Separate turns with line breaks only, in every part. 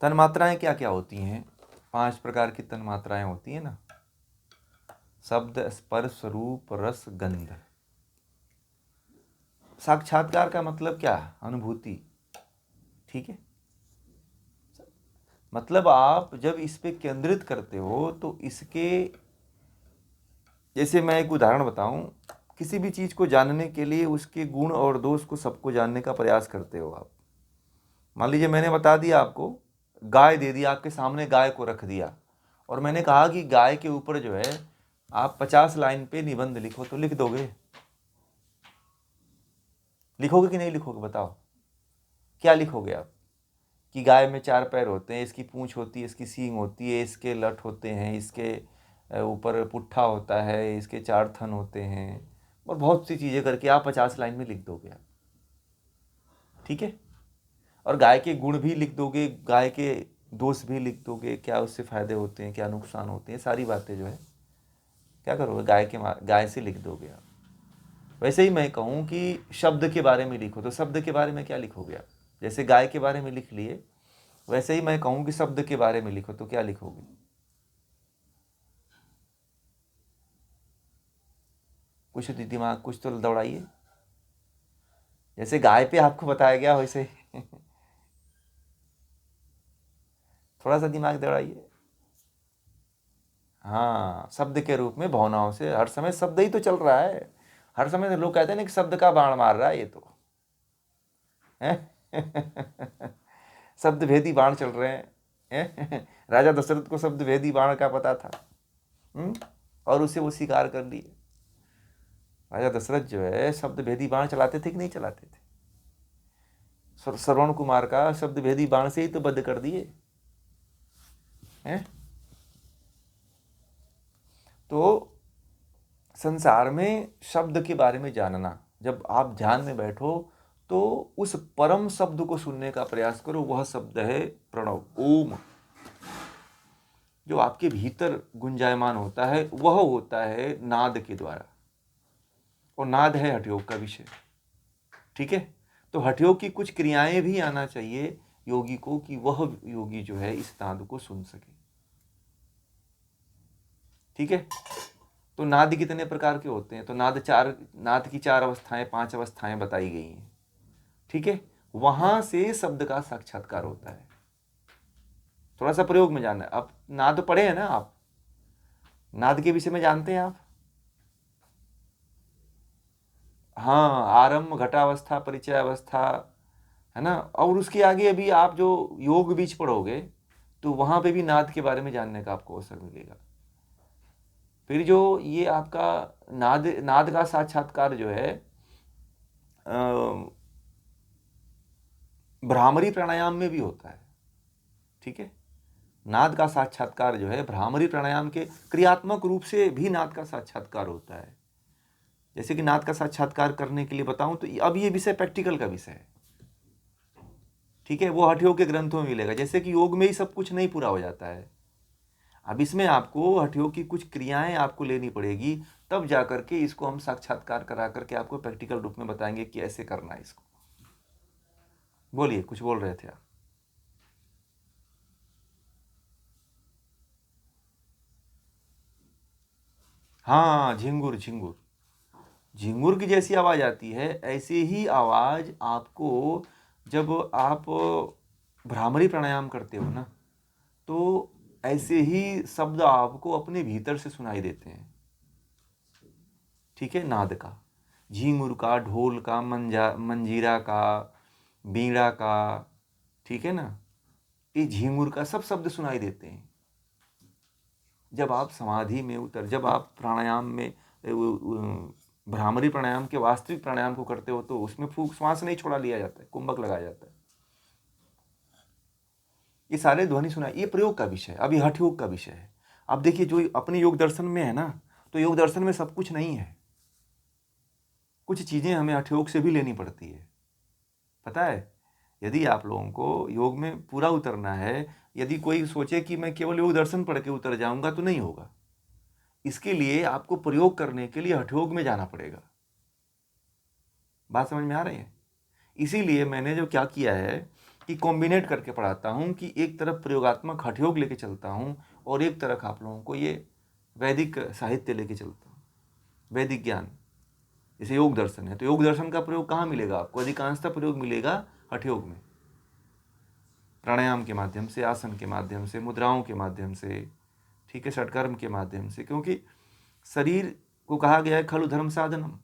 तन्मात्राएं क्या क्या होती हैं? 5 प्रकार की तन्मात्राएं होती हैं ना। शब्द, स्पर्श, रूप, रस, गंध। साक्षात्कार का मतलब क्या? अनुभूति। ठीक है, मतलब आप जब इस पे केंद्रित करते हो तो इसके, जैसे मैं एक उदाहरण बताऊं, किसी भी चीज़ को जानने के लिए उसके गुण और दोष को सबको जानने का प्रयास करते हो आप। मान लीजिए मैंने बता दिया आपको, गाय दे दी आपके सामने, गाय को रख दिया और मैंने कहा कि गाय के ऊपर जो है आप 50 लाइन पे निबंध लिखो, तो लिख दोगे? लिखोगे कि नहीं लिखोगे? बताओ, क्या लिखोगे आप? कि गाय में 4 पैर होते हैं, इसकी पूंछ होती है, इसकी सींग होती है, इसके लट होते हैं, इसके ऊपर पुट्ठा होता है, इसके 4 थन होते हैं, और बहुत सी चीज़ें करके आप 50 लाइन में लिख दोगे आप। ठीक है, और गाय के गुण भी लिख दोगे, गाय के दोष भी लिख दोगे, क्या उससे फ़ायदे होते हैं, क्या नुकसान होते हैं, सारी बातें जो है क्या करोगे, गाय से लिख दोगे आप। वैसे ही मैं कहूँ कि शब्द के बारे में लिखो, तो शब्द के बारे में क्या लिखोगे आप? जैसे गाय के बारे में लिख लिए, वैसे ही मैं कहूँ कि शब्द के बारे में लिखो, तो क्या लिखोगे? कुछ दिमाग, कुछ तो दौड़ाइए। जैसे गाय पे आपको बताया गया वैसे थोड़ा सा दिमाग दौड़ाइए। हाँ, शब्द के रूप में भावनाओं से, हर समय शब्द ही तो चल रहा है। हर समय तो लोग कहते हैं ना कि शब्द का बाण मार रहा है ये तो है शब्द भेदी बाण चल रहे हैं राजा दशरथ को शब्द भेदी बाण का पता था। और उसे वो स्वीकार कर लिए। राजा दशरथ जो है शब्द भेदी बाण चलाते थे कि नहीं चलाते थे? श्रवण कुमार का शब्द भेदी बाण से ही तो वध कर दिए हैं। तो संसार में शब्द के बारे में जानना, जब आप ध्यान में बैठो तो उस परम शब्द को सुनने का प्रयास करो। वह शब्द है प्रणव, ओम। जो आपके भीतर गुंजायमान होता है वह होता है नाद के द्वारा, और नाद है हठयोग का विषय। ठीक है, तो हठयोग की कुछ क्रियाएं भी आना चाहिए योगी को, कि वह योगी जो है इस नाद को सुन सके। ठीक है, तो नाद कितने प्रकार के होते हैं? तो नाद की 4 अवस्थाएं, 5 अवस्थाएं बताई गई हैं। ठीक है, वहां से शब्द का साक्षात्कार होता है। थोड़ा सा प्रयोग में जानना है। अब नाद पढ़े हैं ना आप? नाद के विषय में जानते हैं आप? हाँ, आरंभ, घटावस्था, परिचय अवस्था, है ना। और उसके आगे अभी आप जो योग बीज पढ़ोगे तो वहां पे भी नाद के बारे में जानने का आपको अवसर मिलेगा। फिर जो ये आपका नाद का साक्षात्कार जो है भ्रामरी प्राणायाम में भी होता है। ठीक है, नाद का साक्षात्कार जो है भ्रामरी प्राणायाम के क्रियात्मक रूप से भी नाद का साक्षात्कार होता है। जैसे कि नाद का साक्षात्कार करने के लिए बताऊं तो अब ये विषय प्रैक्टिकल का विषय है। ठीक है, वो हठयोग के ग्रंथों में मिलेगा। जैसे कि योग में ही सब कुछ नहीं पूरा हो जाता है, अब इसमें आपको हठयोग की कुछ क्रियाएं आपको लेनी पड़ेगी, तब जाकर के इसको हम साक्षात्कार करा करके आपको प्रैक्टिकल रूप में बताएंगे कि ऐसे करना है इसको। बोलिए, कुछ बोल रहे थे आप? हाँ, झिंगुर झिंगुर झिंगुर की जैसी आवाज आती है, ऐसे ही आवाज आपको जब आप भ्रामरी प्राणायाम करते हो ना, तो ऐसे ही शब्द आपको अपने भीतर से सुनाई देते हैं। ठीक है, नाद का, झिंगुर का, ढोल का, मंजीरा का, बीड़ा का, ठीक है ना, ये झिंगुर का सब शब्द सुनाई देते हैं। जब आप समाधि में जब आप प्राणायाम में भ्रामरी प्राणायाम के वास्तविक प्राणायाम को करते हो तो उसमें फूंक श्वास नहीं छोड़ा लिया जाता है, कुंभक लगाया जाता है। ये सारे ध्वनि सुनाई, ये प्रयोग का विषय है, अभी हठ योग का विषय है। अब देखिए, जो अपने योग दर्शन में है ना, तो योग दर्शन में सब कुछ नहीं है, कुछ चीजें हमें हठ योग से भी लेनी पड़ती है। पता है, यदि आप लोगों को योग में पूरा उतरना है, यदि कोई सोचे कि मैं केवल योग दर्शन पढ़ के उतर जाऊंगा, तो नहीं होगा। इसके लिए आपको प्रयोग करने के लिए हठयोग में जाना पड़ेगा। बात समझ में आ रही है? इसीलिए मैंने जो क्या किया है कि कॉम्बिनेट करके पढ़ाता हूँ, कि एक तरफ प्रयोगात्मक हठयोग लेके चलता हूँ और एक तरफ आप लोगों को ये वैदिक साहित्य लेके चलता हूँ, वैदिक ज्ञान। जैसे योग दर्शन है तो योग दर्शन का प्रयोग कहाँ मिलेगा आपको? अधिकांशतः प्रयोग मिलेगा हठयोग में, प्राणायाम के माध्यम से, आसन के माध्यम से, मुद्राओं के माध्यम से, ठीक है, षटकर्म के माध्यम से। क्योंकि शरीर को कहा गया है खलु धर्म साधनम,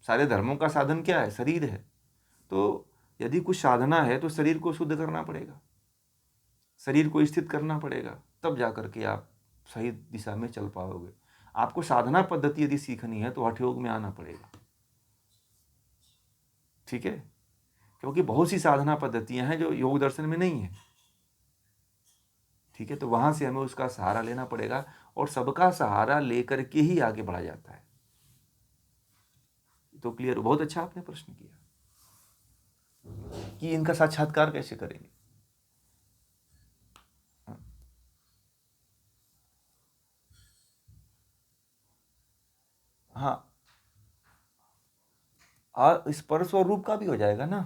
सारे धर्मों का साधन क्या है? शरीर है। तो यदि कुछ साधना है तो शरीर को शुद्ध करना पड़ेगा, शरीर को स्थित करना पड़ेगा, तब जाकर के आप सही दिशा में चल पाओगे। आपको साधना पद्धति यदि सीखनी है तो हठयोग में आना पड़ेगा, ठीक है, क्योंकि बहुत सी साधना पद्धतियां हैं जो योग दर्शन में नहीं है, ठीक है। तो वहां से हमें उसका सहारा लेना पड़ेगा और सबका सहारा लेकर के ही आगे बढ़ा जाता है। तो क्लियर, बहुत अच्छा आपने प्रश्न किया कि इनका साक्षात्कार कैसे करेंगे। हाँ, और स्पर्श और रूप का भी हो जाएगा ना,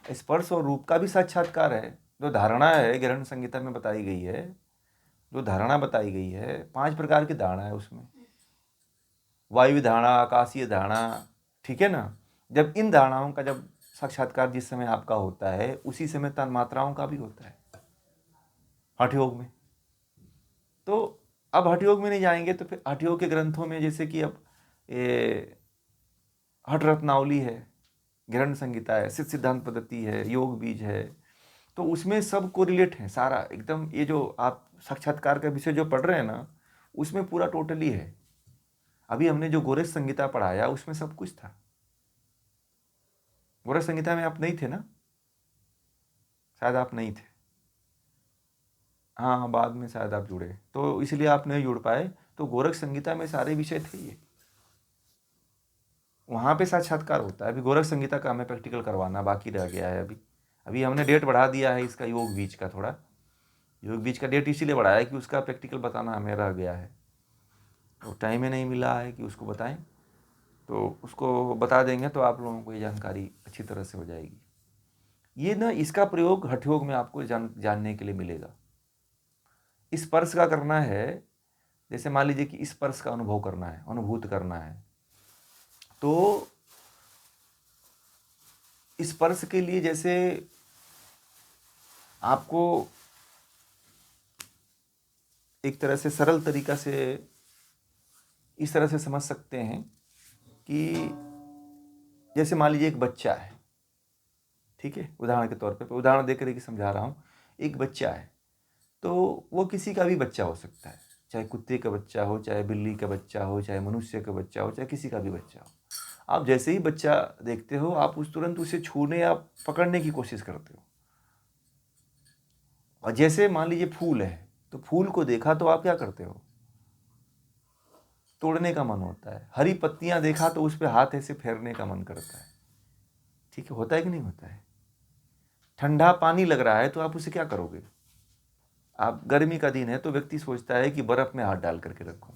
स्पर्श और रूप का भी साक्षात्कार है। जो धारणा है ग्रहण संहिता में बताई गई है, जो धारणा बताई गई है, 5 प्रकार की धारणा है उसमें, वायु धारणा, आकाशीय धारणा, ठीक है ना। जब इन धारणाओं का जब साक्षात्कार जिस समय आपका होता है उसी समय तन मात्राओं का भी होता है हठयोग में। तो अब हठयोग में नहीं जाएंगे तो फिर हठयोग के ग्रंथों में, जैसे कि अब ये हठ रत्नावली है, ग्रहण संहिता है, सिद्ध सिद्धांत पद्धति है, योग बीज है, तो उसमें सब कोरिलेट है सारा एकदम। ये जो आप साक्षात्कार का विषय जो पढ़ रहे हैं ना, उसमें पूरा टोटली है। अभी हमने जो गोरख संहिता पढ़ाया उसमें सब कुछ था। गोरख संहिता में आप नहीं थे ना, शायद आप नहीं थे, हाँ बाद में शायद आप जुड़े, तो इसलिए आप नहीं जुड़ पाए। तो गोरख संहिता में सारे विषय थे ये, वहाँ पे साक्षात्कार होता है। अभी गोरख संहिता का हमें प्रैक्टिकल करवाना बाकी रह गया है। अभी अभी हमने डेट बढ़ा दिया है इसका, योग बीज का थोड़ा, योग बीज का डेट इसीलिए बढ़ाया कि उसका प्रैक्टिकल बताना हमें रह गया है, तो टाइम ही नहीं मिला है कि उसको बताएं। तो उसको बता देंगे तो आप लोगों को ये जानकारी अच्छी तरह से हो जाएगी। ये ना, इसका प्रयोग हठयोग में आपको जानने के लिए मिलेगा। स्पर्श का करना है, जैसे मान लीजिए कि स्पर्श का अनुभव करना है, अनुभूत करना है, तो स्पर्श के लिए जैसे आपको एक तरह से सरल तरीका से इस तरह से समझ सकते हैं कि जैसे मान लीजिए एक बच्चा है, ठीक है, उदाहरण के तौर पे उदाहरण दे करके समझा रहा हूँ। एक बच्चा है तो वो किसी का भी बच्चा हो सकता है, चाहे कुत्ते का बच्चा हो, चाहे बिल्ली का बच्चा हो, चाहे मनुष्य का बच्चा हो, चाहे किसी का भी बच्चा हो। आप जैसे ही बच्चा देखते हो आप उस तुरंत उसे छूने या पकड़ने की कोशिश करते हो। और जैसे मान लीजिए फूल है तो फूल को देखा तो आप क्या करते हो? तोड़ने का मन होता है। हरी पत्तियां देखा तो उस पर हाथ ऐसे फेरने का मन करता है, ठीक है, होता है कि नहीं होता है? ठंडा पानी लग रहा है तो आप उसे क्या करोगे? आप, गर्मी का दिन है तो व्यक्ति सोचता है कि बर्फ में हाथ डाल करके रखूं।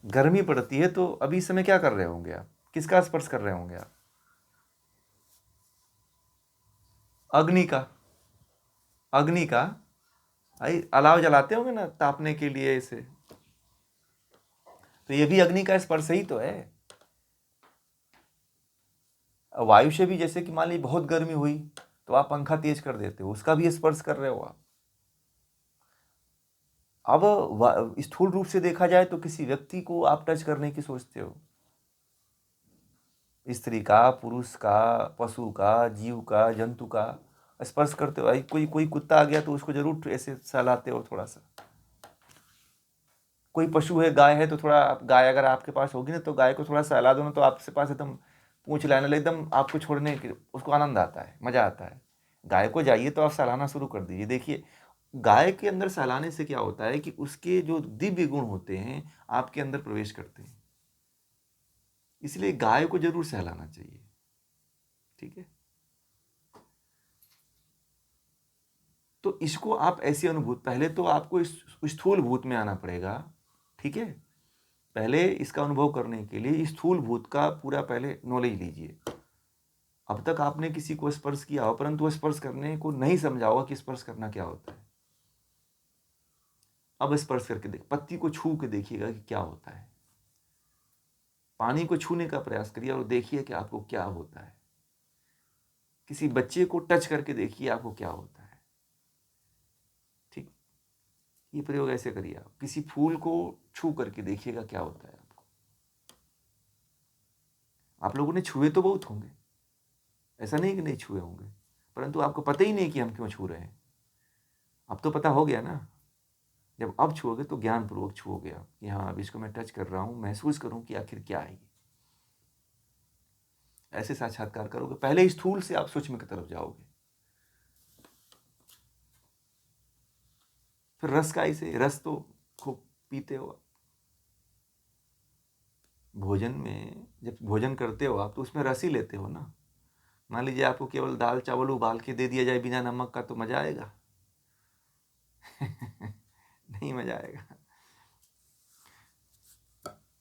गर्मी पड़ती है तो अभी इस समय क्या कर रहे होंगे आप? किसका स्पर्श कर रहे होंगे आप? अग्नि का, अग्नि का। भाई अलाव जलाते होंगे ना तापने के लिए इसे, तो ये भी अग्नि का स्पर्श ही तो है। वायु से भी, जैसे कि मान लीजिए बहुत गर्मी हुई तो आप पंखा तेज कर देते हो, उसका भी स्पर्श कर रहे हो आप। अब स्थूल रूप से देखा जाए तो किसी व्यक्ति को आप टच करने की सोचते हो, स्त्री का, पुरुष का, पशु का, जीव का, जंतु का स्पर्श करते हो। कोई कोई कुत्ता आ गया तो उसको जरूर ऐसे सहलाते हो थोड़ा सा। कोई पशु है, गाय है, तो थोड़ा गाय अगर आपके पास होगी ना तो गाय को थोड़ा सहला दो ना तो आपके पास एकदम पूंछ लाने लगे, एकदम आपको छोड़ने की उसको आनंद आता है, मजा आता है। गाय को जाइए तो आप सहलाना शुरू कर दीजिए। देखिए गाय के अंदर सहलाने से क्या होता है कि उसके जो दिव्य गुण होते हैं आपके अंदर प्रवेश करते हैं, इसलिए गाय को जरूर सहलाना चाहिए, ठीक है। तो इसको आप ऐसे अनुभूत, पहले तो आपको इस स्थूल भूत में आना पड़ेगा, ठीक है। पहले इसका अनुभव करने के लिए स्थूल भूत का पूरा पहले नॉलेज लीजिए। अब तक आपने किसी को स्पर्श किया हो, परंतु स्पर्श करने को नहीं समझा होगा कि स्पर्श करना क्या होता है। अब स्पर्श करके देख, पत्ती को छू के देखिएगा कि क्या होता है। पानी को छूने का प्रयास करिए और देखिए कि आपको क्या होता है। किसी बच्चे को टच करके देखिए आपको क्या होता है। ठीक, ये प्रयोग ऐसे करिए। आप किसी फूल को छू करके देखिएगा क्या होता है आपको। आप लोगों ने छुए तो बहुत होंगे, ऐसा नहीं कि नहीं छुए होंगे, परंतु आपको पता ही नहीं कि हम क्यों छू रहे हैं। अब तो पता हो गया ना। जब अब छुओगे तो ज्ञानपूर्वक छुओगे आप कि हाँ, अब इसको मैं टच कर रहा हूँ, महसूस करूँ कि आखिर क्या है ये। ऐसे साक्षात्कार करोगे, पहले स्थूल से आप सूक्ष्म की तरफ जाओगे। फिर रस का ऐसे, रस तो खूब पीते हो। भोजन में जब भोजन करते हो आप, तो उसमें रस ही लेते हो ना। मान लीजिए आपको केवल दाल चावल उबाल के दे दिया जाए बिना नमक का, तो मजा आएगा? नहीं मजा आएगा।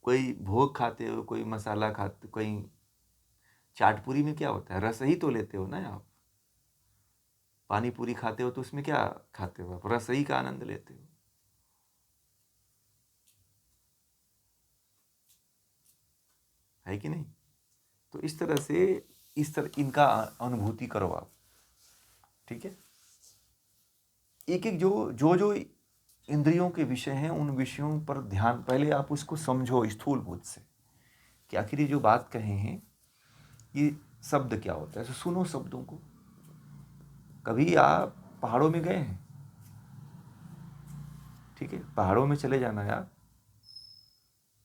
कोई भोग खाते हो, कोई मसाला खाते, कोई चाट पूरी में क्या होता है? रस ही तो लेते हो ना आप। पानी पूरी खाते हो तो उसमें क्या खाते हो आप? रस ही का आनंद लेते हो। है कि नहीं? तो इस तरह से इनका अनुभूति करो आप। ठीक है। एक एक जो जो इंद्रियों के विषय हैं, उन विषयों पर ध्यान, पहले आप उसको समझो स्थूल बुद्ध से कि आखिर ये जो बात कहे हैं ये शब्द क्या होता है। तो सुनो शब्दों को। कभी आप पहाड़ों में गए हैं? ठीक है, पहाड़ों में चले जाना यार।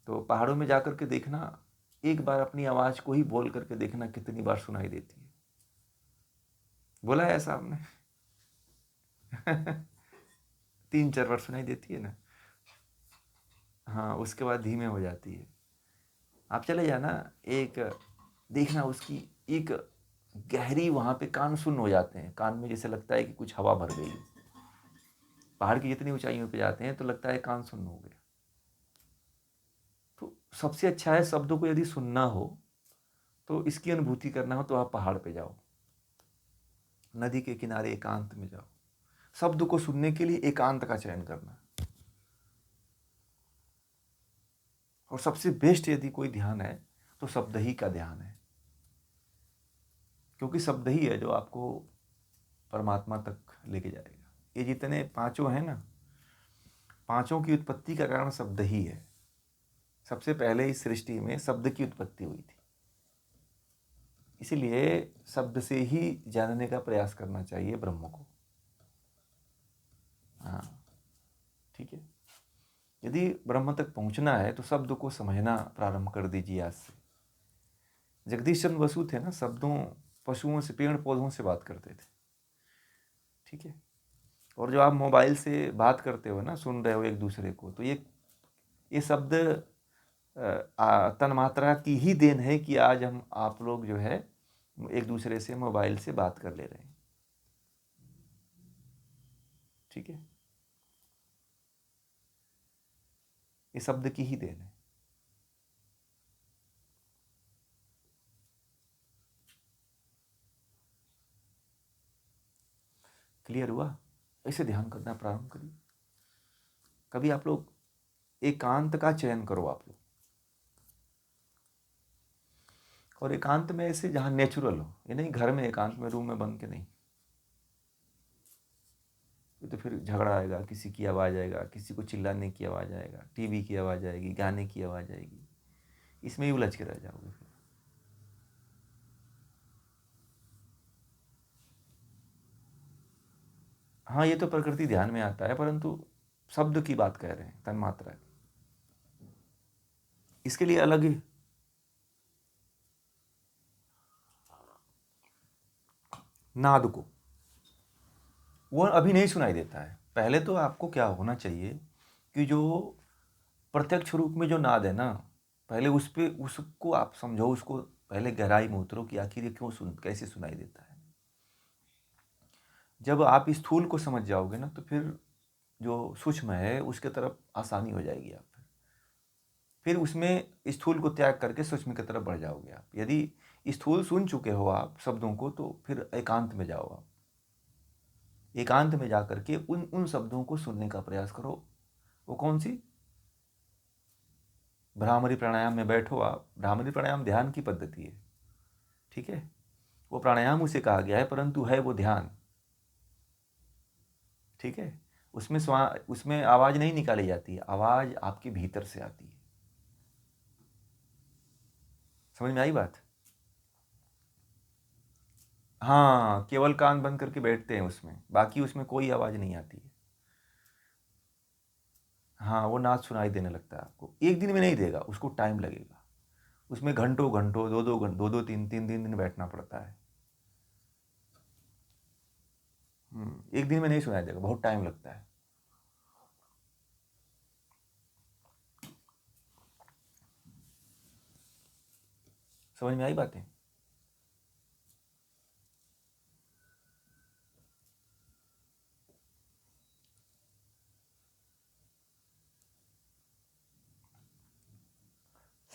तो पहाड़ों में जाकर के देखना, एक बार अपनी आवाज को ही बोल करके देखना कितनी बार सुनाई देती है। बोला है ऐसा आपने? 3-4 बार सुनाई देती है ना। हाँ, उसके बाद धीमे हो जाती है। आप चले जाना, एक देखना उसकी एक गहरी, वहां पे कान सुन्न हो जाते हैं। कान में जैसे लगता है कि कुछ हवा भर गई। पहाड़ की जितनी ऊंचाइयों पे जाते हैं तो लगता है कान सुन्न हो गया। तो सबसे अच्छा है, शब्दों को यदि सुनना हो तो इसकी अनुभूति करना हो तो आप पहाड़ पे जाओ, नदी के किनारे एकांत में जाओ। शब्द को सुनने के लिए एकांत का चयन करना। और सबसे बेस्ट यदि कोई ध्यान है तो शब्द ही का ध्यान है, क्योंकि शब्द ही है जो आपको परमात्मा तक लेके जाएगा। ये जितने पांचों हैं ना, पांचों की उत्पत्ति का कारण शब्द ही है। सबसे पहले इस सृष्टि में शब्द की उत्पत्ति हुई थी, इसीलिए शब्द से ही जानने का प्रयास करना चाहिए ब्रह्म को। हाँ, ठीक है। यदि ब्रह्म तक पहुंचना है तो शब्द को समझना प्रारंभ कर दीजिए आज से। जगदीश चंद्र बसु थे ना, शब्दों, पशुओं से, पेड़ पौधों से बात करते थे। ठीक है। और जो आप मोबाइल से बात करते हो ना, सुन रहे हो एक दूसरे को, तो ये शब्द तन्मात्रा की ही देन है कि आज हम आप लोग जो है एक दूसरे से मोबाइल से बात कर ले रहे हैं। ठीक है, ये शब्द की ही देन है। क्लियर हुआ? ऐसे ध्यान करना प्रारंभ करिए। कभी आप लोग एकांत का चयन करो आप लोग, और एकांत में ऐसे जहां नेचुरल हो। ये नहीं घर में एकांत में, रूम में बंद के नहीं। ये तो फिर झगड़ा आएगा, किसी की आवाज़ आएगा, किसी को चिल्लाने की आवाज़ आएगा, टीवी की आवाज़ आएगी, गाने की आवाज़ आएगी, इसमें ही उलझ के रह जाओगे फिर। हाँ, ये तो प्रकृति ध्यान में आता है, परंतु शब्द की बात कह रहे हैं, तन्मात्रा की। इसके लिए अलग ही नाद को, वो अभी नहीं सुनाई देता है। पहले तो आपको क्या होना चाहिए कि जो प्रत्यक्ष रूप में जो नाद है ना, पहले उस पे उसको आप समझो, उसको पहले गहराई में उतरो कि आखिर ये क्यों कैसे सुनाई देता है। जब आप स्थूल को समझ जाओगे ना, तो फिर जो सूक्ष्म है उसके तरफ आसानी हो जाएगी। आप फिर उसमें स्थूल को त्याग करके सूक्ष्म की तरफ बढ़ जाओगे आप। यदि स्थूल सुन चुके हो आप शब्दों को, तो फिर एकांत में जाओ आप। एकांत में जा करके उन उन शब्दों को सुनने का प्रयास करो। वो कौन सी? भ्रामरी प्राणायाम में बैठो आप। भ्रामरी प्राणायाम ध्यान की पद्धति है, ठीक है। वो प्राणायाम उसे कहा गया है, परंतु है वो ध्यान, ठीक है। उसमें आवाज नहीं निकाली जाती है, आवाज आपके भीतर से आती है। समझ में आई बात? हाँ, केवल कान बंद करके बैठते हैं उसमें, बाकी उसमें कोई आवाज नहीं आती है। हाँ, वो नाद सुनाई देने लगता है आपको। एक दिन में नहीं देगा, उसको टाइम लगेगा। उसमें घंटों घंटों, दो दो घंटों, दो दो तीन तीन दिन बैठना पड़ता है। एक दिन में नहीं सुनाई देगा, बहुत टाइम लगता है। समझ में आई बातें?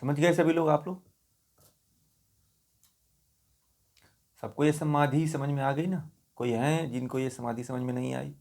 समझ गए सभी लोग, आप लोग? सबको ये समाधि समझ में आ गई ना? कोई है जिनको ये समाधि समझ में नहीं आई?